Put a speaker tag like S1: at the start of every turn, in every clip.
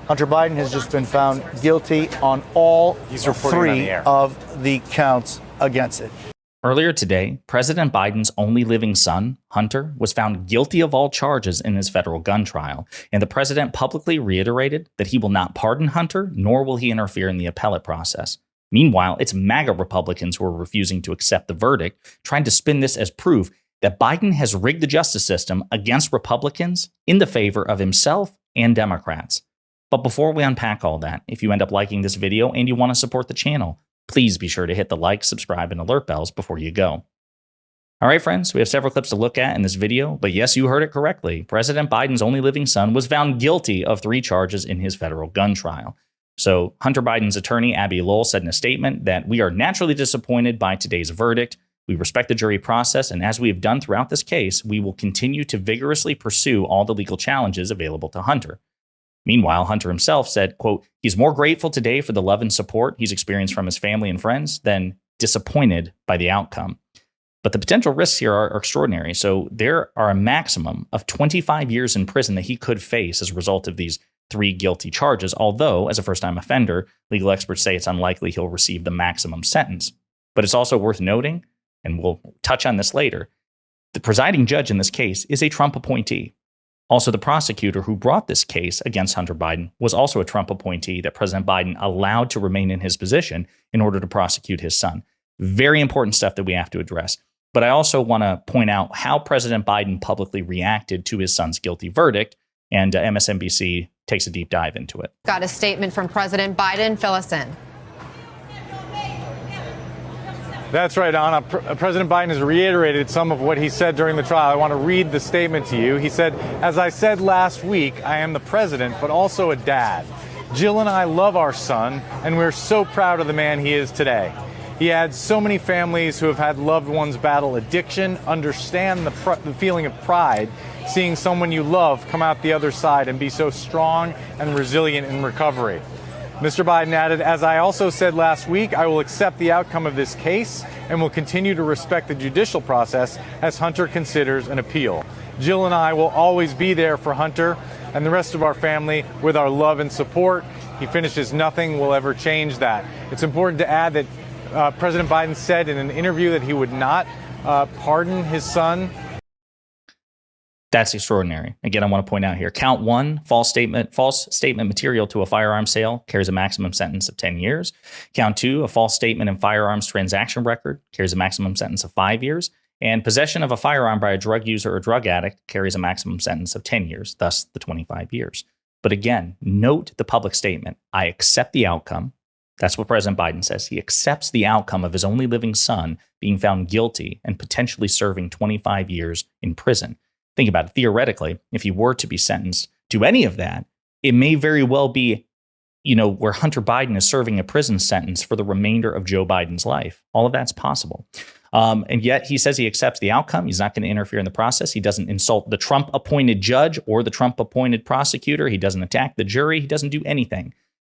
S1: Hunter Biden has just been found guilty on all three of the counts against it.
S2: Earlier today, President Biden's only living son, Hunter, was found guilty of all charges in his federal gun trial, and the president publicly reiterated that he will not pardon Hunter, nor will he interfere in the appellate process. Meanwhile, it's MAGA Republicans who are refusing to accept the verdict, trying to spin this as proof that Biden has rigged the justice system against Republicans in the favor of himself and Democrats. But before we unpack all that, if you end up liking this video and you want to support the channel, please be sure to hit the like, subscribe, and alert bells before you go. All right, friends, we have several clips to look at in this video, but yes, you heard it correctly. President Biden's only living son was found guilty of 3 charges in his federal gun trial. So Hunter Biden's attorney, Abby Lowell, said in a statement that we are naturally disappointed by today's verdict. We respect the jury process, and as we have done throughout this case, we will continue to vigorously pursue all the legal challenges available to Hunter. Meanwhile, Hunter himself said, quote, he's more grateful today for the love and support he's experienced from his family and friends than disappointed by the outcome. But the potential risks here are extraordinary. So there are a maximum of 25 years in prison that he could face as a result of these 3 guilty charges, although as a first-time offender, legal experts say it's unlikely he'll receive the maximum sentence. But it's also worth noting, and we'll touch on this later, the presiding judge in this case is a Trump appointee. Also, the prosecutor who brought this case against Hunter Biden was also a Trump appointee that President Biden allowed to remain in his position in order to prosecute his son. Very important stuff that we have to address. But I also want to point out how President Biden publicly reacted to his son's guilty verdict, and MSNBC takes a deep dive into it.
S3: Got a statement from President Biden. Fill us in.
S4: That's right, Anna. President Biden has reiterated some of what he said during the trial. I want to read the statement to you. He said, as I said last week, I am the president, but also a dad. Jill and I love our son, and we're so proud of the man he is today. He adds, so many families who have had loved ones battle addiction understand the feeling of pride, seeing someone you love come out the other side and be so strong and resilient in recovery. Mr. Biden added, as I also said last week, I will accept the outcome of this case and will continue to respect the judicial process as Hunter considers an appeal. Jill and I will always be there for Hunter and the rest of our family with our love and support. He finishes, nothing will ever change that. It's important to add that President Biden said in an interview that he would not pardon his son.
S2: That's extraordinary. Again, I want to point out here, count 1, false statement material to a firearms sale carries a maximum sentence of 10 years. Count 2, a false statement in firearms transaction record carries a maximum sentence of 5 years. And possession of a firearm by a drug user or drug addict carries a maximum sentence of 10 years, thus the 25 years. But again, note the public statement. I accept the outcome. That's what President Biden says. He accepts the outcome of his only living son being found guilty and potentially serving 25 years in prison. Think about it. Theoretically, if he were to be sentenced to any of that, it may very well be, where Hunter Biden is serving a prison sentence for the remainder of Joe Biden's life. All of that's possible. And yet he says he accepts the outcome. He's not going to interfere in the process. He doesn't insult the Trump-appointed judge or the Trump-appointed prosecutor. He doesn't attack the jury. He doesn't do anything.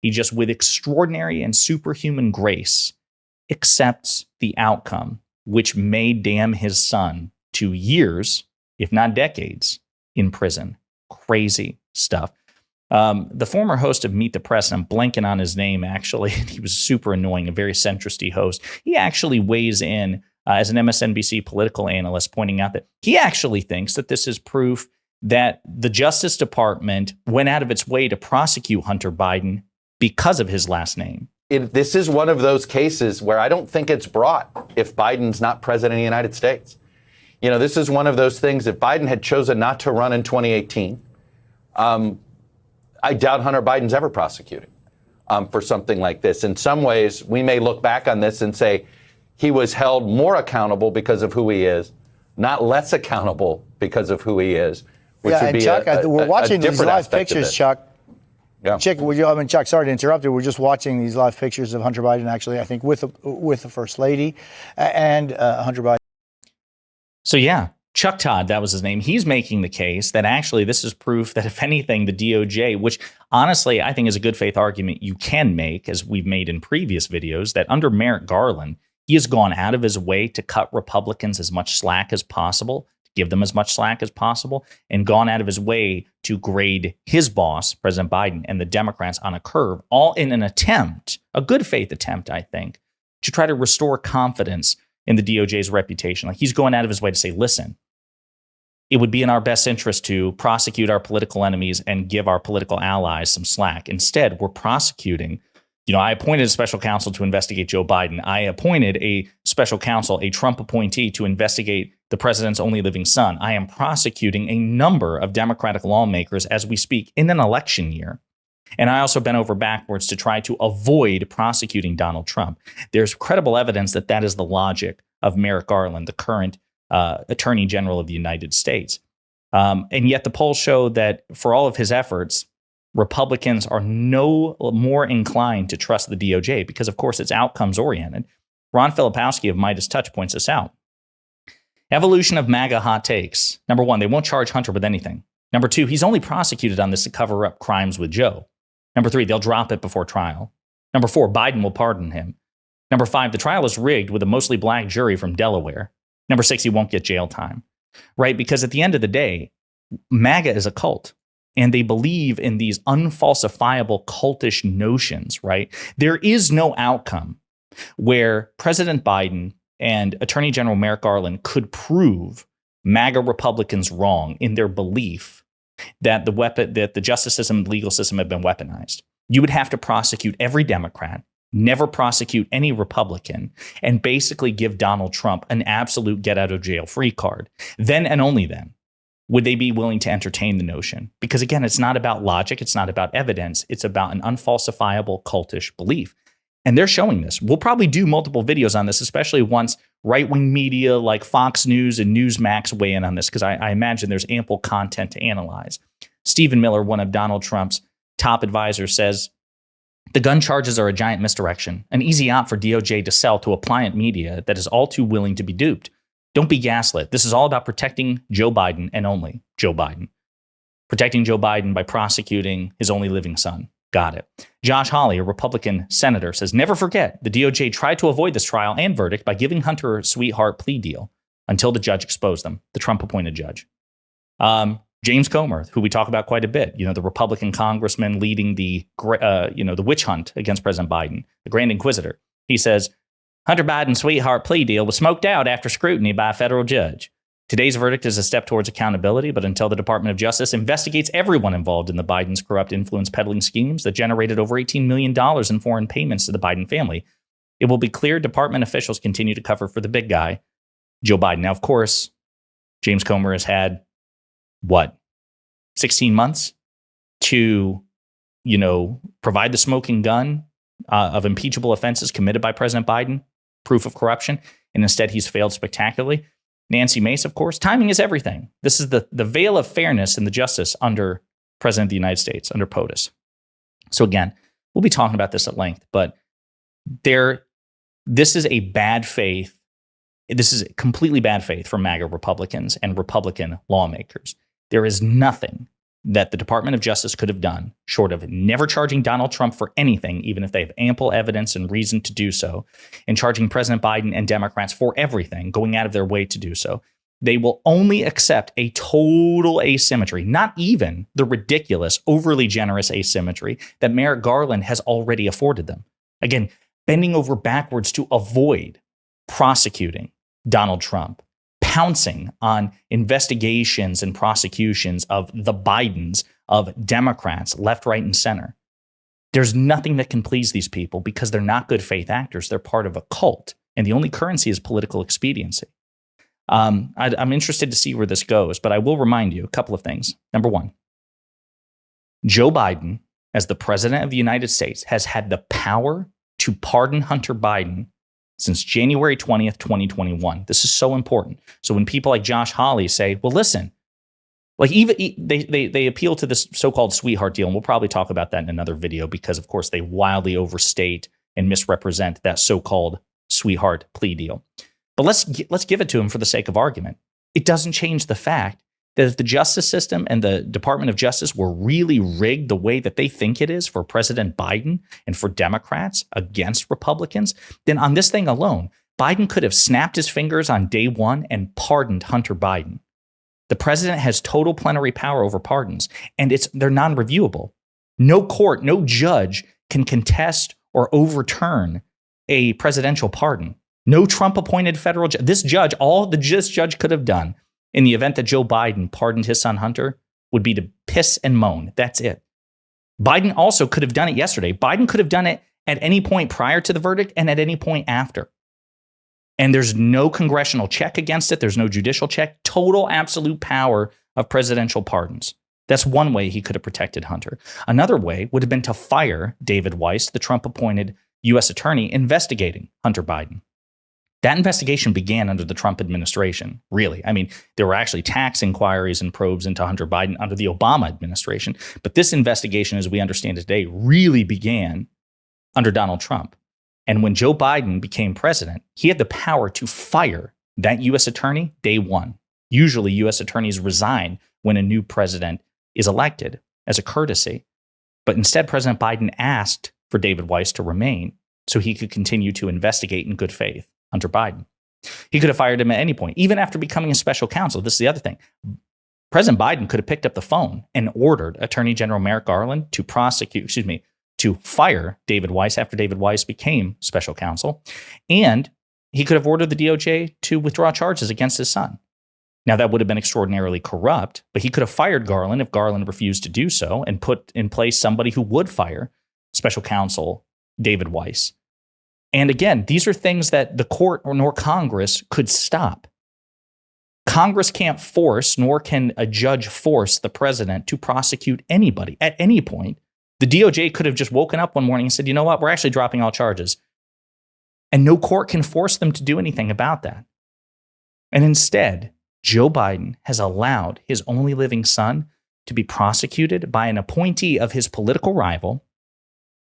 S2: He just, with extraordinary and superhuman grace, accepts the outcome, which may damn his son to years, if not decades, in prison. Crazy stuff. The former host of Meet the Press, and I'm blanking on his name, actually, he was super annoying, a very centrist-y host. He actually weighs in as an MSNBC political analyst, pointing out that he actually thinks that this is proof that the Justice Department went out of its way to prosecute Hunter Biden because of his last name.
S5: This is one of those cases where I don't think it's brought if Biden's not president of the United States. This is one of those things. If Biden had chosen not to run in 2018, I doubt Hunter Biden's ever prosecuted for something like this. In some ways, we may look back on this and say he was held more accountable because of who he is, not less accountable because of who he is, which would be
S1: Chuck, we're watching these live pictures, Chuck.
S5: Yeah.
S1: Chuck, sorry to interrupt you. We're just watching these live pictures of Hunter Biden, actually, I think, with the First Lady and Hunter Biden.
S2: So yeah, Chuck Todd, that was his name. He's making the case that actually this is proof that if anything, the DOJ, which honestly I think is a good faith argument you can make, as we've made in previous videos, that under Merrick Garland, he has gone out of his way to cut Republicans as much slack as possible, to give them as much slack as possible, and gone out of his way to grade his boss, President Biden, and the Democrats on a curve, all in an attempt, a good faith attempt, I think, to try to restore confidence in the DOJ's reputation. Like, he's going out of his way to say, listen, it would be in our best interest to prosecute our political enemies and give our political allies some slack. Instead, we're prosecuting. I appointed a special counsel to investigate Joe Biden. I appointed a special counsel, a Trump appointee, to investigate the president's only living son. I am prosecuting a number of Democratic lawmakers as we speak in an election year. And I also bent over backwards to try to avoid prosecuting Donald Trump. There's credible evidence that that is the logic of Merrick Garland, the current Attorney General of the United States. And yet the polls show that for all of his efforts, Republicans are no more inclined to trust the DOJ because, of course, it's outcomes oriented. Ron Filipowski of Midas Touch points this out. Evolution of MAGA hot takes. Number one, they won't charge Hunter with anything. Number two, he's only prosecuted on this to cover up crimes with Joe. Number three, they'll drop it before trial. Number four, Biden will pardon him. Number five, the trial is rigged with a mostly black jury from Delaware. Number six, he won't get jail time, right? Because at the end of the day, MAGA is a cult. And they believe in these unfalsifiable cultish notions, right? There is no outcome where President Biden and Attorney General Merrick Garland could prove MAGA Republicans wrong in their belief that the justice system and legal system have been weaponized. You would have to prosecute every Democrat, never prosecute any Republican, and basically give Donald Trump an absolute get out of jail free card. Then and only then would they be willing to entertain the notion? Because again, it's not about logic. It's not about evidence. It's about an unfalsifiable cultish belief. And they're showing this. We'll probably do multiple videos on this, especially once right-wing media like Fox News and Newsmax weigh in on this, because I imagine there's ample content to analyze. Stephen Miller, one of Donald Trump's top advisors, says, the gun charges are a giant misdirection, an easy op for DOJ to sell to a pliant media that is all too willing to be duped. Don't be gaslit. This is all about protecting Joe Biden and only Joe Biden. Protecting Joe Biden by prosecuting his only living son. Got it. Josh Hawley, a Republican senator, says, never forget, the DOJ tried to avoid this trial and verdict by giving Hunter a sweetheart plea deal until the judge exposed them, the Trump-appointed judge. James Comer, who we talk about quite a bit, the Republican congressman leading the witch hunt against President Biden, the Grand Inquisitor. He says, Hunter Biden's sweetheart plea deal was smoked out after scrutiny by a federal judge. Today's verdict is a step towards accountability, but until the Department of Justice investigates everyone involved in the Biden's corrupt influence peddling schemes that generated over $18 million in foreign payments to the Biden family, it will be clear department officials continue to cover for the big guy, Joe Biden. Now, of course, James Comer has had, 16 months to, provide the smoking gun of impeachable offenses committed by President Biden, proof of corruption, and instead he's failed spectacularly. Nancy Mace, of course, timing is everything. This is the veil of fairness in the justice under President of the United States, under POTUS. So again, we'll be talking about this at length, but this is a bad faith. This is completely bad faith from MAGA Republicans and Republican lawmakers. There is nothing that the Department of Justice could have done, short of never charging Donald Trump for anything, even if they have ample evidence and reason to do so, and charging President Biden and Democrats for everything, going out of their way to do so. They will only accept a total asymmetry, not even the ridiculous, overly generous asymmetry that Merrick Garland has already afforded them. Again, bending over backwards to avoid prosecuting Donald Trump, pouncing on investigations and prosecutions of the Bidens, of Democrats, left, right, and center. There's nothing that can please these people because they're not good faith actors. They're part of a cult, and the only currency is political expediency. I'm interested to see where this goes, but I will remind you a couple of things. Number one, Joe Biden, as the president of the United States, has had the power to pardon Hunter Biden since January 20th, 2021. This is so important. So when people like Josh Hawley say, well, listen, like even they appeal to this so-called sweetheart deal, and we'll probably talk about that in another video because, of course, they wildly overstate and misrepresent that so-called sweetheart plea deal. But let's give it to him for the sake of argument. It doesn't change the fact that if the justice system and the Department of Justice were really rigged the way that they think it is for President Biden and for Democrats against Republicans, then on this thing alone, Biden could have snapped his fingers on day one and pardoned Hunter Biden. The president has total plenary power over pardons, and they're non-reviewable. No court, no judge can contest or overturn a presidential pardon. No Trump-appointed federal judge. This judge could have done in the event that Joe Biden pardoned his son Hunter would be to piss and moan. That's it. Biden also could have done it yesterday. Biden could have done it at any point prior to the verdict and at any point after. And there's no congressional check against it. There's no judicial check. Total absolute power of presidential pardons. That's one way he could have protected Hunter. Another way would have been to fire David Weiss, the Trump-appointed U.S. attorney investigating Hunter Biden. That investigation began under the Trump administration, really. I mean, there were actually tax inquiries and probes into Hunter Biden under the Obama administration. But this investigation, as we understand it today, really began under Donald Trump. And when Joe Biden became president, he had the power to fire that U.S. attorney day one. Usually, U.S. attorneys resign when a new president is elected as a courtesy. But instead, President Biden asked for David Weiss to remain so he could continue to investigate in good faith Hunter Biden. He could have fired him at any point, even after becoming a special counsel. This is the other thing. President Biden could have picked up the phone and ordered Attorney General Merrick Garland to fire David Weiss after David Weiss became special counsel. And he could have ordered the DOJ to withdraw charges against his son. Now, that would have been extraordinarily corrupt, but he could have fired Garland if Garland refused to do so and put in place somebody who would fire special counsel David Weiss. And again, these are things that the court nor Congress could stop. Congress can't force, nor can a judge force the president to prosecute anybody at any point. The DOJ could have just woken up one morning and said, you know what, we're actually dropping all charges. And no court can force them to do anything about that. And instead, Joe Biden has allowed his only living son to be prosecuted by an appointee of his political rival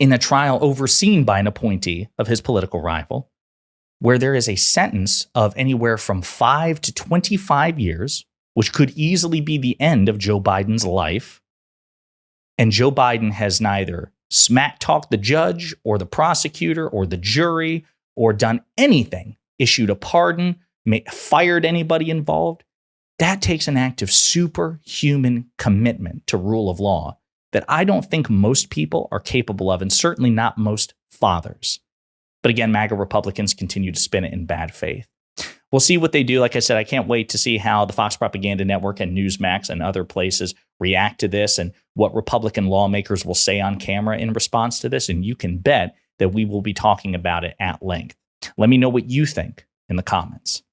S2: in a trial overseen by an appointee of his political rival, where there is a sentence of anywhere from 5 to 25 years, which could easily be the end of Joe Biden's life. And Joe Biden has neither smack-talked the judge or the prosecutor or the jury or done anything, issued a pardon, fired anybody involved. That takes an act of superhuman commitment to rule of law that I don't think most people are capable of, and certainly not most fathers. But again, MAGA Republicans continue to spin it in bad faith. We'll see what they do. Like I said, I can't wait to see how the Fox Propaganda Network and Newsmax and other places react to this and what Republican lawmakers will say on camera in response to this. And you can bet that we will be talking about it at length. Let me know what you think in the comments.